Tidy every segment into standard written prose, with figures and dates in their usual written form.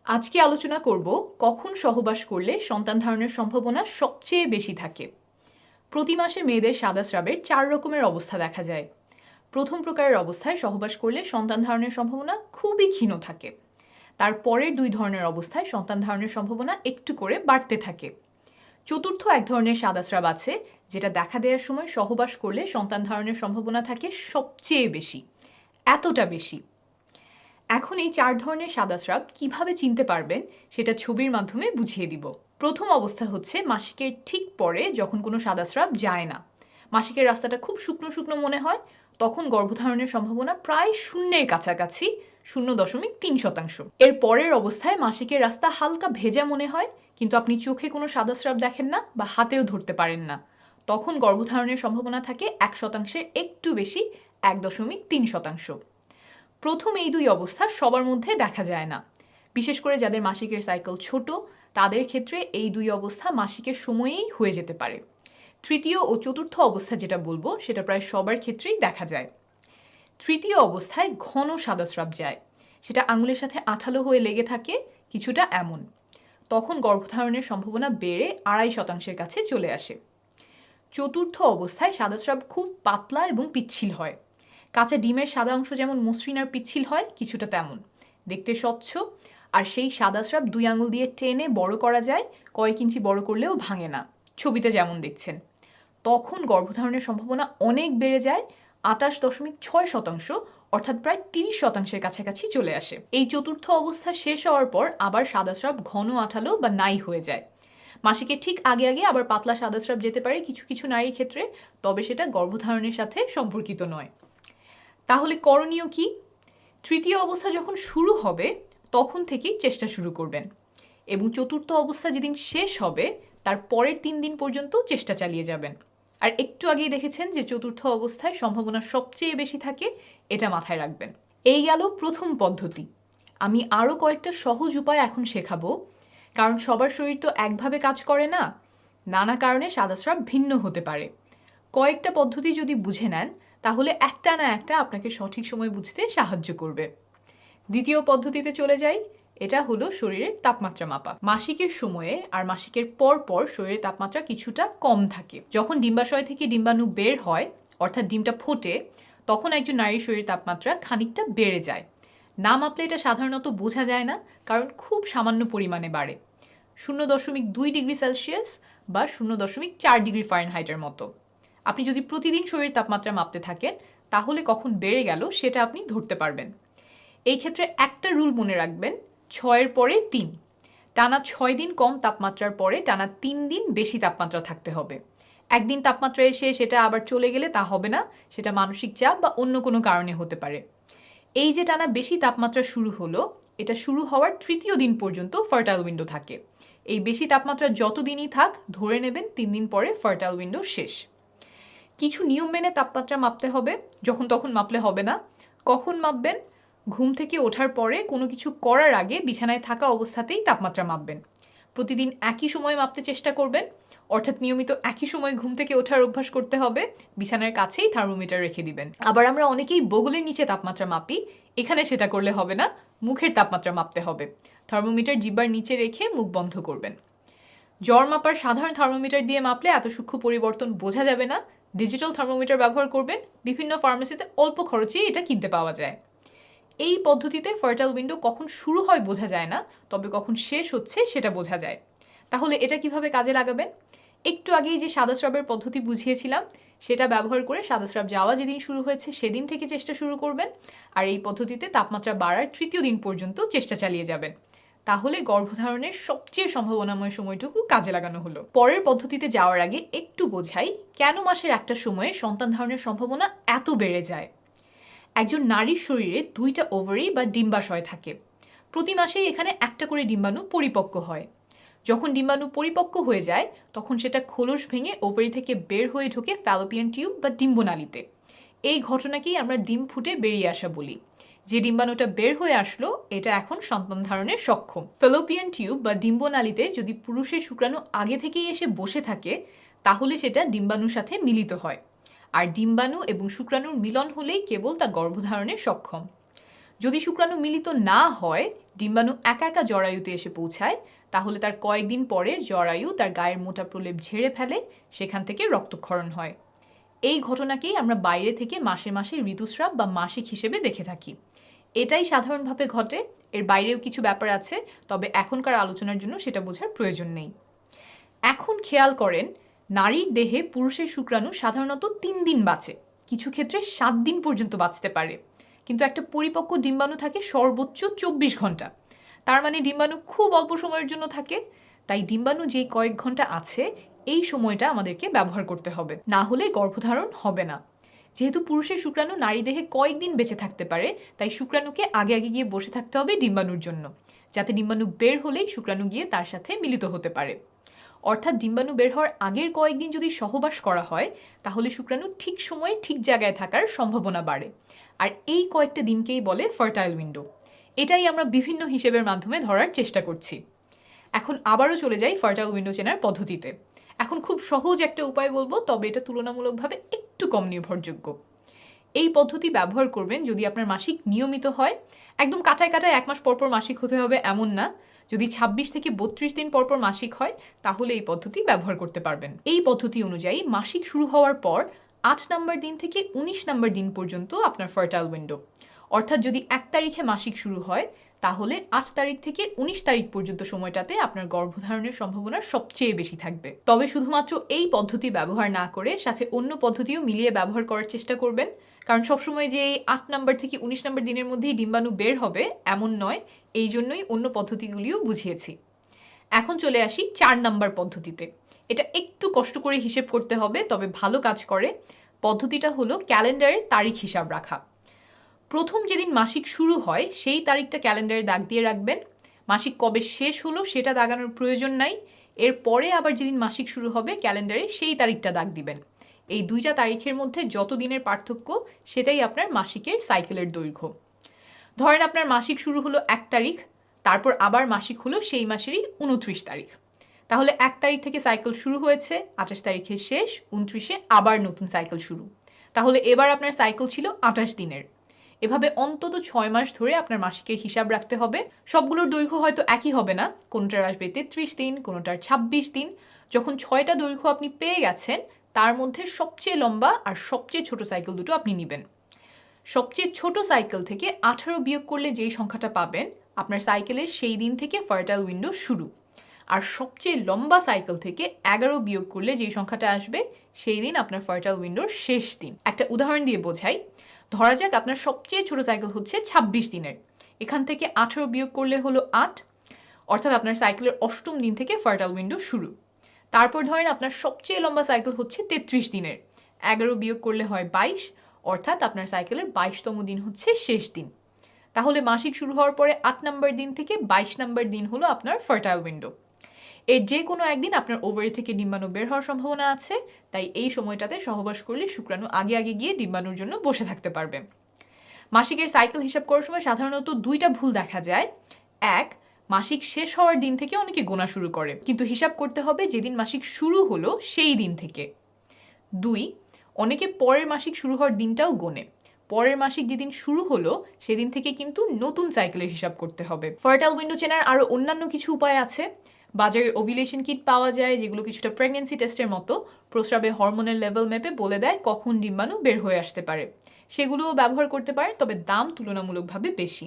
আজকে আলোচনা করব কখন সহবাস করলে সন্তান ধারণের সম্ভাবনা সবচেয়ে বেশি থাকে। প্রতি মাসে মেয়েদের সাদা স্রাবের 4 রকমের অবস্থা দেখা যায়। প্রথম প্রকারের অবস্থায় সহবাস করলে সন্তান ধারণের সম্ভাবনা খুবই ক্ষীণ থাকে। তারপরের 2 ধরনের অবস্থায় সন্তান ধারণের সম্ভাবনা একটু করে বাড়তে থাকে। চতুর্থ এক ধরনের সাদা স্রাব আছে যেটা দেখা দেওয়ার সময় সহবাস করলে সন্তান ধারণের সম্ভাবনা থাকে সবচেয়ে বেশি, এতটা বেশি। এখন এই 4 ধরনের সাদা স্রাব কিভাবে চিনতে পারবেন সেটা ছবির মাধ্যমে বুঝিয়ে দিব। প্রথম অবস্থা হচ্ছে মাসিকের ঠিক পরে যখন কোনো সাদা স্রাব যায় না, মাসিকের রাস্তাটা খুব শুকনো শুকনো মনে হয়, তখন গর্ভধারণের সম্ভাবনা প্রায় শূন্যের কাছাকাছি, 0.3%। এর পরের অবস্থায় মাসিকের রাস্তা হালকা ভেজা মনে হয়, কিন্তু আপনি চোখে কোনো সাদা স্রাব দেখেন না বা হাতেও ধরতে পারেন না, তখন গর্ভধারণের সম্ভাবনা থাকে 1%-এর একটু বেশি, 1.3%। প্রথম এই 2 অবস্থা সবার মধ্যে দেখা যায় না, বিশেষ করে যাদের মাসিকের সাইকেল ছোট তাদের ক্ষেত্রে এই 2 অবস্থা মাসিকের সময়েই হয়ে যেতে পারে। তৃতীয় ও চতুর্থ অবস্থা যেটা বলবো সেটা প্রায় সবার ক্ষেত্রেই দেখা যায়। তৃতীয় অবস্থায় ঘন সাদা স্রাব যায়, সেটা আঙুলের সাথে আঠালো হয়ে লেগে থাকে, কিছুটা এমন। তখন গর্ভধারণের সম্ভাবনা বেড়ে 2.5%-এর কাছে চলে আসে। চতুর্থ অবস্থায় সাদা স্রাব খুব পাতলা এবং পিচ্ছিল হয়। কাঁচা ডিমের সাদা অংশ যেমন মসৃণ আর পিচ্ছিল হয়, কিছুটা তেমন দেখতে স্বচ্ছ। আর সেই সাদা স্রাব 2 আঙুল দিয়ে টেনে বড় করা যায়, কয়েক ইঞ্চি বড় করলেও ভাঙে না, ছবিতে যেমন দেখছেন। তখন গর্ভধারণের সম্ভাবনা অনেক বেড়ে যায়, 28.6%, অর্থাৎ প্রায় 30%-এর কাছাকাছি চলে আসে। এই চতুর্থ অবস্থা শেষ হওয়ার পর আবার সাদা স্রাব ঘন আঠালো বা নাই হয়ে যায়। মাসিকের ঠিক আগে আগে আবার পাতলা সাদা স্রাব যেতে পারে কিছু কিছু নারীর ক্ষেত্রে, তবে সেটা গর্ভধারণের সাথে সম্পর্কিত নয়। তাহলে করণীয় কি? তৃতীয় অবস্থা যখন শুরু হবে তখন থেকেই চেষ্টা শুরু করবেন, এবং চতুর্থ অবস্থা যেদিন শেষ হবে তার পরের 3 দিন পর্যন্ত চেষ্টা চালিয়ে যাবেন। আর একটু আগেই দেখেছেন যে চতুর্থ অবস্থায় সম্ভাবনা সবচেয়ে বেশি থাকে, এটা মাথায় রাখবেন। এই গেল প্রথম পদ্ধতি। আমি আরও কয়েকটা সহজ উপায় এখন শেখাবো, কারণ সবার শরীর তো একভাবে কাজ করে না, নানা কারণে সাদা স্রাব ভিন্ন হতে পারে। কয়েকটা পদ্ধতি যদি বুঝে নেন তাহলে একটা না একটা আপনাকে সঠিক সময় বুঝতে সাহায্য করবে। দ্বিতীয় পদ্ধতিতে চলে যাই, এটা হলো শরীরের তাপমাত্রা মাপা। মাসিকের সময়ে আর মাসিকের পর পর শরীরের তাপমাত্রা কিছুটা কম থাকে। যখন ডিম্বাশয় থেকে ডিম্বাণু বের হয়, অর্থাৎ ডিমটা ফোটে, তখন একজন নারীর শরীরের তাপমাত্রা খানিকটা বেড়ে যায়। না মাপলে এটা সাধারণত বোঝা যায় না, কারণ খুব সামান্য পরিমাণে বাড়ে, 0.2 ডিগ্রি সেলসিয়াস বা 0.4 ডিগ্রি ফারেনহাইটের মতো। আপনি যদি প্রতিদিন শরীরের তাপমাত্রা মাপতে থাকেন তাহলে কখন বেড়ে গেল সেটা আপনি ধরতে পারবেন। এই ক্ষেত্রে একটা রুল মনে রাখবেন, 6-এর পরে 3। টানা 6 দিন কম তাপমাত্রার পরে টানা 3 দিন বেশি তাপমাত্রা থাকতে হবে। একদিন তাপমাত্রা এসে সেটা আবার চলে গেলে তা হবে না, সেটা মানসিক চাপ বা অন্য কোনো কারণে হতে পারে। এই যে টানা বেশি তাপমাত্রা শুরু হলো, এটা শুরু হওয়ার 3য় দিন পর্যন্ত ফার্টাইল উইন্ডো থাকে। এই বেশি তাপমাত্রা যত দিনই থাক, ধরে নেবেন 3 দিন পরে ফার্টাইল উইন্ডো শেষ। কিছু নিয়ম মেনে তাপমাত্রা মাপতে হবে, যখন তখন মাপলে হবে না। কখন মাপবেন? ঘুম থেকে ওঠার পরে কোনো কিছু করার আগে বিছানায় থাকা অবস্থাতেই তাপমাত্রা মাপবেন। প্রতিদিন একই সময়ে মাপতে চেষ্টা করবেন, অর্থাৎ নিয়মিত একই সময় ঘুম থেকে ওঠার অভ্যাস করতে হবে। বিছানার কাছেই থার্মোমিটার রেখে দিবেন। আবার আমরা অনেকেই বগলের নিচে তাপমাত্রা মাপি, এখানে সেটা করলে হবে না, মুখের তাপমাত্রা মাপতে হবে। থার্মোমিটার জিহ্বার নিচে রেখে মুখ বন্ধ করবেন। জ্বর মাপার সাধারণ থার্মোমিটার দিয়ে মাপলে এত সূক্ষ্ম পরিবর্তন বোঝা যাবে না, ডিজিটাল থার্মোমিটার ব্যবহার করবেন। বিভিন্ন ফার্মেসিতে অল্প খরচেই এটা কিনতে পাওয়া যায়। এই পদ্ধতিতে ফার্টাইল উইন্ডো কখন শুরু হয় বোঝা যায় না, তবে কখন শেষ হচ্ছে সেটা বোঝা যায়। তাহলে এটা কিভাবে কাজে লাগাবেন? একটু আগেই যে সাদা স্রাবের পদ্ধতি বুঝিয়েছিলাম সেটা ব্যবহার করে সাদা স্রাব যাওয়া যেদিন শুরু হয়েছে সেদিন থেকে চেষ্টা শুরু করবেন, আর এই পদ্ধতিতে তাপমাত্রা বাড়ার 3য় দিন পর্যন্ত চেষ্টা চালিয়ে যাবেন। তাহলে গর্ভধারণের সবচেয়ে সম্ভাবনাময় সময়টুকু কাজে লাগানো হলো। পরের পদ্ধতিতে যাওয়ার আগে একটু বোঝাই কেন মাসের একটা সময়ে সন্তান ধারণের সম্ভাবনা এত বেড়ে যায়। একজন নারীর শরীরে 2টা ওভারি বা ডিম্বাশয় থাকে। প্রতি মাসেই এখানে একটা করে ডিম্বাণু পরিপক্ক হয়। যখন ডিম্বাণু পরিপক্ক হয়ে যায় তখন সেটা খোলস ভেঙে ওভারি থেকে বের হয়ে ঢোকে ফ্যালোপিয়ান টিউব বা ডিম্বনালীতে। এই ঘটনাকেই আমরা ডিম ফুটে বেরিয়ে আসা বলি। যে ডিম্বাণুটা বের হয়ে আসলো এটা এখন সন্তান ধারণের সক্ষম। ফ্যালোপিয়ান টিউব বা ডিম্বনালীতে যদি পুরুষের শুক্রাণু আগে থেকেই এসে বসে থাকে তাহলে সেটা ডিম্বাণুর সাথে মিলিত হয়, আর ডিম্বাণু এবং শুক্রাণুর মিলন হলেই কেবল তা গর্ভধারণে সক্ষম। যদি শুক্রাণু মিলিত না হয় ডিম্বাণু একা একা জরায়ুতে এসে পৌঁছায়, তাহলে তার কয়েকদিন পরে জরায়ু তার গায়ের মোটা প্রলেপ ঝেড়ে ফেলে, সেখান থেকে রক্তক্ষরণ হয়। এই ঘটনাকেই আমরা বাইরে থেকে মাসে মাসে ঋতুস্রাব বা মাসিক হিসেবে দেখে থাকি। এটাই সাধারণভাবে ঘটে, এর বাইরেও কিছু ব্যাপার আছে, তবে এখনকার আলোচনার জন্য সেটা বোঝার প্রয়োজন নেই। এখন খেয়াল করেন, নারীর দেহে পুরুষের শুক্রাণু সাধারণত 3 দিন বাঁচে, কিছু ক্ষেত্রে 7 দিন পর্যন্ত বাঁচতে পারে, কিন্তু একটা পরিপক্ক ডিম্বাণু থাকে সর্বোচ্চ 24 ঘন্টা। তার মানে ডিম্বাণু খুব অল্প সময়ের জন্য থাকে। তাই ডিম্বাণু যেই কয়েক ঘন্টা আছে, এই সময়টা আমাদেরকে ব্যবহার করতে হবে, না হলে গর্ভধারণ হবে না। যেহেতু পুরুষের শুক্রাণু নারী দেহে কয়েকদিন বেঁচে থাকতে পারে, তাই শুক্রাণুকে আগে আগে গিয়ে বসে থাকতে হবে ডিম্বাণুর জন্য, যাতে ডিম্বাণু বের হলেই শুক্রাণু গিয়ে তার সাথে মিলিত হতে পারে। অর্থাৎ ডিম্বাণু বের হওয়ার আগের কয়েকদিন যদি সহবাস করা হয়, তাহলে শুক্রাণু ঠিক সময়ে ঠিক জায়গায় থাকার সম্ভাবনা বাড়ে। আর এই কয়েকটা দিনকেই বলে ফার্টাইল উইন্ডো। এটাই আমরা বিভিন্ন হিসেবের মাধ্যমে ধরার চেষ্টা করছি। এখন আবারও চলে যাই ফার্টাইল উইন্ডো চেনার পদ্ধতিতে। এখন খুব সহজ একটা উপায় বলবো, তবে এটা তুলনামূলকভাবে একটু কম নির্ভরযোগ্য। এই পদ্ধতি ব্যবহার করবেন যদি আপনার মাসিক নিয়মিত হয়। একদম কাটায় কাটায় 1 মাস পরপর মাসিক হতে হবে এমন না। যদি 26 থেকে 32 দিন পরপর মাসিক হয়, তাহলে এই পদ্ধতি ব্যবহার করতে পারবেন। এই পদ্ধতি অনুযায়ী মাসিক শুরু হওয়ার পর 8 নম্বর দিন থেকে 19 নম্বর দিন পর্যন্ত আপনার ফার্টাইল উইন্ডো। অর্থাৎ যদি 1 তারিখে মাসিক শুরু হয়, তাহলে 8 তারিখ থেকে 19 তারিখ পর্যন্ত সময়টাতে আপনার গর্ভধারণের সম্ভাবনা সবচেয়ে বেশি থাকবে। তবে শুধুমাত্র এই পদ্ধতি ব্যবহার না করে সাথে অন্য পদ্ধতিও মিলিয়ে ব্যবহার করার চেষ্টা করবেন, কারণ সবসময় যে এই 8 নম্বর থেকে 19 নম্বর দিনের মধ্যেই ডিম্বাণু বের হবে এমন নয়। এই জন্যই অন্য পদ্ধতিগুলিও বুঝিয়েছি। এখন চলে আসি 4 নম্বর পদ্ধতিতে। এটা একটু কষ্ট করে হিসেব করতে হবে, তবে ভালো কাজ করে। পদ্ধতিটা হলো ক্যালেন্ডারে তারিখ হিসাব রাখা। প্রথম যেদিন মাসিক শুরু হয় সেই তারিখটা ক্যালেন্ডারে দাগ দিয়ে রাখবেন। মাসিক কবে শেষ হলো সেটা দাগানোর প্রয়োজন নাই। এরপরে আবার যেদিন মাসিক শুরু হবে ক্যালেন্ডারে সেই তারিখটা দাগ দিবেন। এই দুইটা তারিখের মধ্যে যত দিনের পার্থক্য, সেটাই আপনার মাসিকের সাইকেলের দৈর্ঘ্য। ধরেন আপনার মাসিক শুরু হলো 1 তারিখ, তারপর আবার মাসিক হলো সেই মাসেরই 29 তারিখ। তাহলে 1 তারিখ থেকে সাইকেল শুরু হয়েছে, 28 তারিখে শেষ, 29-এ আবার নতুন সাইকেল শুরু। তাহলে এবার আপনার সাইকেল ছিল 28 দিনের। এভাবে অন্তত 6 মাস ধরে আপনার মাসিকের হিসাব রাখতে হবে। সবগুলোর দৈর্ঘ্য হয়তো একই হবে না, কোনোটার আসবে 33 দিন, কোনোটার 26 দিন। যখন 6টা দৈর্ঘ্য আপনি পেয়ে গেছেন, তার মধ্যে সবচেয়ে লম্বা আর সবচেয়ে ছোট সাইকেল দুটো আপনি নেবেন। সবচেয়ে ছোট সাইকেল থেকে 18 বিয়োগ করলে যেই সংখ্যাটা পাবেন, আপনার সাইকেলের সেই দিন থেকে ফার্টাইল উইন্ডো শুরু। আর সবচেয়ে লম্বা সাইকেল থেকে 11 বিয়োগ করলে যেই সংখ্যাটা আসবে, সেই দিন আপনার ফার্টাইল উইন্ডোর শেষ দিন। একটা উদাহরণ দিয়ে বোঝাই। ধরা যাক আপনার সবচেয়ে ছোট সাইকেল হচ্ছে 26 দিনের। এখান থেকে 18 বিয়োগ করলে হলো 8, অর্থাৎ আপনার সাইকেলের 8ম দিন থেকে ফার্টাইল উইন্ডো শুরু। তারপর ধরেন আপনার সবচেয়ে লম্বা সাইকেল হচ্ছে 33 দিনের। 11 বিয়োগ করলে হয় 22, অর্থাৎ আপনার সাইকেলের 22তম দিন হচ্ছে শেষ দিন। তাহলে মাসিক শুরু হওয়ার পরে 8 নম্বর দিন থেকে 22 নম্বর দিন হলো আপনার ফার্টাইল উইন্ডো। এর যে কোনো একদিন আপনার ওভারি থেকে ডিম্বাণু বের হওয়ার সম্ভাবনা আছে, তাই এই সময়টাতে সহবাস করলে শুক্রাণু আগে আগে গিয়ে ডিম্বাণুর জন্য বসে থাকতে পারবে। মাসিকের সাইকেল হিসাব করার সময় সাধারণত 2টা ভুল দেখা যায়। 1, মাসিক শেষ হওয়ার দিন থেকে অনেকে গোনা শুরু করে, কিন্তু হিসাব করতে হবে যেদিন মাসিক শুরু হলো সেই দিন থেকে। 2, অনেকে পরের মাসিক শুরু হওয়ার দিনটাও গোনে। পরের মাসিক যেদিন শুরু হলো সেদিন থেকে কিন্তু নতুন সাইকেলের হিসাব করতে হবে। ফার্টাইল উইন্ডো চেনার আরও অন্যান্য কিছু উপায় আছে। বাজারে ওভিলেশন কিট পাওয়া যায়, যেগুলো কিছুটা প্রেগনেন্সি টেস্টের মতো প্রস্রাবে হরমোনের লেভেল মেপে বলে দেয় কখন ডিম্বাণু বের হয়ে আসতে পারে। সেগুলোও ব্যবহার করতে পারেন, তবে দাম তুলনামূলকভাবে বেশি।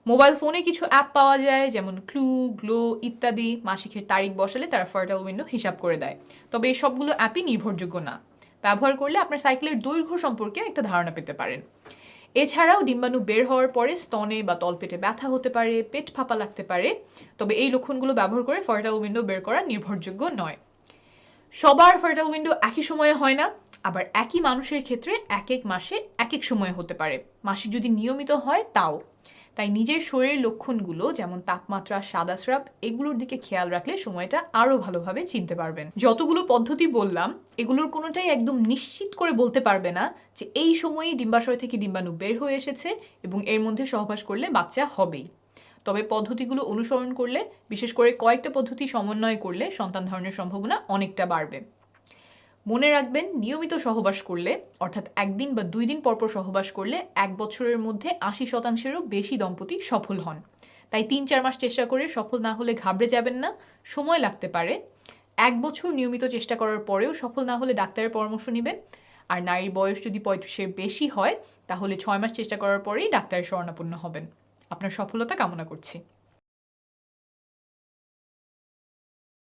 মোবাইল ফোনে কিছু অ্যাপ পাওয়া যায়, যেমন ক্লু, গ্লো ইত্যাদি। মাসিকের তারিখ বসালে তারা ফার্টাইল উইন্ডো হিসাব করে দেয়, তবে এই সবগুলো অ্যাপই নির্ভরযোগ্য না। ব্যবহার করলে আপনার সাইকেলের দৈর্ঘ্য সম্পর্কে একটা ধারণা পেতে পারেন। এছাড়াও ডিম্বাণু বের হওয়ার পরে স্তনে বা তলপেটে ব্যথা হতে পারে, পেট ফাঁপা লাগতে পারে, তবে এই লক্ষণগুলো ব্যবহার করে ফার্টাইল উইন্ডো বের করা নির্ভরযোগ্য নয়। সবার ফার্টাইল উইন্ডো একই সময়ে হয় না, আবার একই মানুষের ক্ষেত্রে এক এক মাসে এক এক সময়ে হতে পারে। মাসিক যদি নিয়মিত হয় তাও। তাই নিজের শরীরের লক্ষণগুলো যেমন তাপমাত্রা, সাদাস্রাব, এগুলোর দিকে খেয়াল রাখলে সময়টা আরও ভালোভাবে চিনতে পারবেন। যতগুলো পদ্ধতি বললাম, এগুলোর কোনোটাই একদম নিশ্চিত করে বলতে পারবে না যে এই সময়েই ডিম্বাশয় থেকে ডিম্বাণু বের হয়ে এসেছে এবং এর মধ্যে সহবাস করলে বাচ্চা হবেই। তবে পদ্ধতিগুলো অনুসরণ করলে, বিশেষ করে কয়েকটা পদ্ধতি সমন্বয় করলে সন্তান ধারণের সম্ভাবনা অনেকটা বাড়বে। মনে রাখবেন, নিয়মিত সহবাস করলে, অর্থাৎ 1 দিন বা 2 দিন পরপর সহবাস করলে 1 বছরের মধ্যে 80%-এরও বেশি দম্পতি সফল হন। তাই 3-4 মাস চেষ্টা করে সফল না হলে ঘাবড়ে যাবেন না, সময় লাগতে পারে। 1 বছর নিয়মিত চেষ্টা করার পরেও সফল না হলে ডাক্তারের পরামর্শ নেবেন। আর নারীর বয়স যদি 35-এর বেশি হয় তাহলে 6 মাস চেষ্টা করার পরেই ডাক্তারের শরণাপন্ন হবেন। আপনার সফলতা কামনা করছি।